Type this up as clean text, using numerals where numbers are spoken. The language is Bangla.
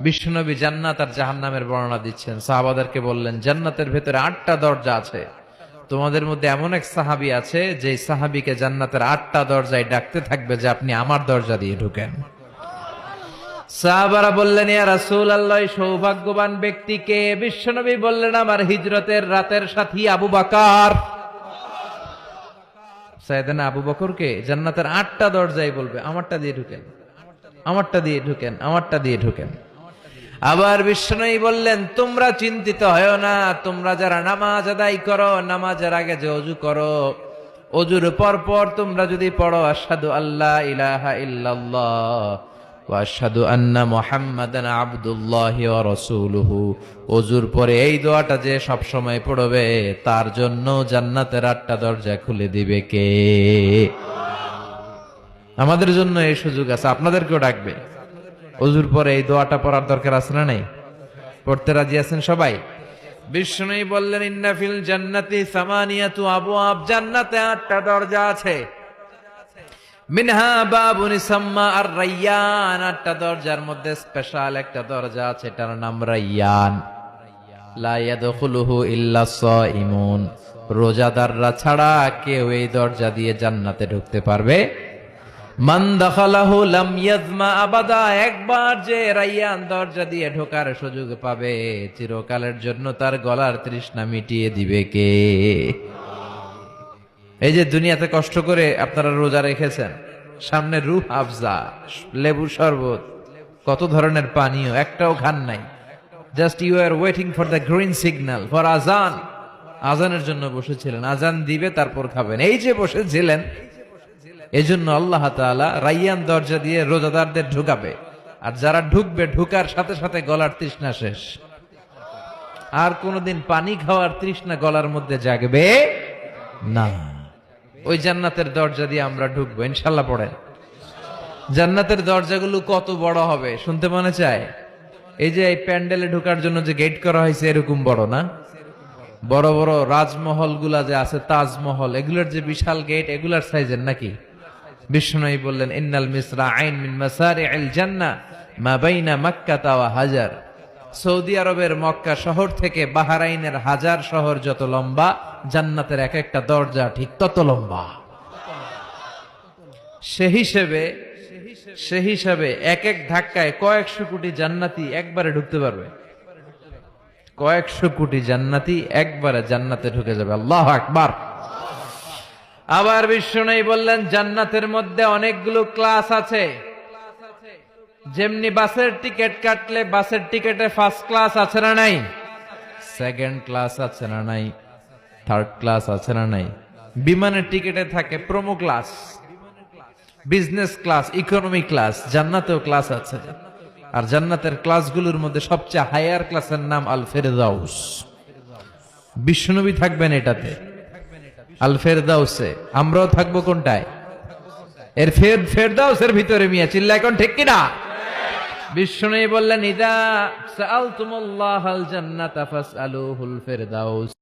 বিশ্বনবী জান্নাত আর জাহান্নামের বর্ণনা দিচ্ছেন, সাহাবাদেরকে বললেন জান্নাতের ভেতরে 8টা দরজা আছে। তোমাদের মধ্যে এমন এক সাহাবী আছে যে সাহাবীকে জান্নাতের 8টা দরজায় ডাকতে থাকবে যে আপনি আমার দরজা দিয়ে ঢুকেন। সাহাবারা বললেন ইয়া রাসূলুল্লাহ, সৌভাগ্যবান ব্যক্তিকে? বিশ্বনবী বললেন আমার হিজরতের রাতের সাথী আবু বকর। সাইয়েদনা আবু বকরকে জান্নাতের 8টা দরজায় বলবে আমারটা দিয়ে ঢুকেন, আমারটা দিয়ে ঢুকেন, আমারটা দিয়ে ঢুকেন। আবার বিশ্বনবী বললেন তোমরা চিন্তিত হয়ো না, তোমরা যারা নামাজ আদায় করো, নামাজের আগে যে ওযু করো, ওযুর পর পর তোমরা যদি পড়ো আশহাদু আল্লা ইলাহা ইল্লাল্লাহ ওয়া আশহাদু আন্না মুহাম্মাদান আবদুল্লাহি ওয়া রাসূলুহু, ওযুর পরে এই দোয়াটা যে সব সময় পড়বে তার জন্য জান্নাতের 8টা দরজা খুলে দিবে কে? আমাদের জন্য এই সুযোগ আছে, আপনাদেরকেও ডাকবে। ওযুর পরে এই দোয়াটা পড়ার দরকার আছে না নাই? পড়তে রাজি আছেন সবাই? বিষ্ণুই বললেন ইন্না ফিল জান্নাতি সামানিয়াতু আবওয়াব, জান্নাতে 8টা দরজা আছে। মিনহা বাবুন ইসাম্মা আর রায়্যান, 8টা দরজার মধ্যে স্পেশাল একটা দরজা আছে, এটার নাম রায়্যান। লা ইয়াদখুলুহু ইল্লা সাইমুন, রোজাদাররা ছাড়া কেউ এই দরজা দিয়ে জান্নাতে ঢুকতে পারবে। মান দাখালাহু লাম ইয়াজমা আবাদা, একবার যে রায়্যান দরজা দিয়ে ঢোকার সুযোগ পাবে চিরকালের জন্য তার গলার তৃষ্ণা মিটিয়ে দিবে কে? এই যে দুনিয়াতে কষ্ট করে আপনারা রোজা রেখেছেন, সামনে রূহ আফজা, লেবু শরবত, কত ধরনের পানীয়, একটাও খান নাই। Just you are waiting for the green signal for আজান, আজানের জন্য বসেছিলেন, আজান দিবে তারপর খাবেন। এই যে বসেছিলেন, এজন্য আল্লাহ তাআলা রায়্যান দরজা দিয়ে রোজাদারদের ঢুকাবে, আর যারা ঢুকবে ঢুকার সাথে সাথে গলার তৃষ্ণা শেষ, আর কোনোদিন পানি খাওয়ার তৃষ্ণা গলার মধ্যে জাগবে না। ওই জান্নাতের দরজা দিয়ে আমরা ঢুকবো ইনশাআল্লাহ। পড়েন জান্নাতের দরজাগুলো কত বড় হবে শুনতে মনে চায়? এই যে এই প্যান্ডেলে ঢোকার জন্য যে গেট করা হয়েছে এরকম বড় না? বড় বড় রাজমহল গুলা যে আছে, তাজমহল, এগুলোর যে বিশাল গেট, এগুলার সাইজের নাকি? বিষ্ণুই বললেন ইন্নাল মিসরাআইন মিন মাসারি'ল জান্নাহ মা বাইনা মক্কা ওয়া হাজার, সৌদি আরবের মক্কা শহর থেকে বাহরাইনের হাজার শহর যত লম্বা, জান্নাতের এক একটা দরজা ঠিক তত লম্বা। সে হিসেবে এক এক ধাক্কায় কয়েকশো কোটি জান্নাতি একবারে ঢুকতে পারবে। কয়েকশো কোটি জান্নাতি একবারে জান্নাতে ঢুকে যাবে। আল্লাহু আকবার। আবার বিষ্ণু বললেন জান্নাতের মধ্যে অনেকগুলো ক্লাস আছে। যেমনি বাসের টিকিট কাটলে বাসের টিকিটে ফার্স্ট ক্লাস আছে না নাই, সেকেন্ড ক্লাস আছে না নাই, থার্ড ক্লাস আছে না নাই, বিমানের টিকিটে থাকে promo class, business class, economy class, জান্নাতেও ক্লাস আছে। আর জান্নাতের ক্লাসগুলোর মধ্যে সবচেয়ে হায়ার ক্লাসের নাম আল ফেরদাউস। বিশ্বনবী থাকবেন এটাতে, আল ফেরদাউসে। আমরাও থাকবো কোনটায়? এর ফেরদাউসের ভিতরে। মিয়া চিল্লা এখন ঠিক কিনা? বিষ্ণু বললেন ইদা সাআলতুমুল্লাহাল জান্নাতা ফাসআলুহুল ফিরদাউস।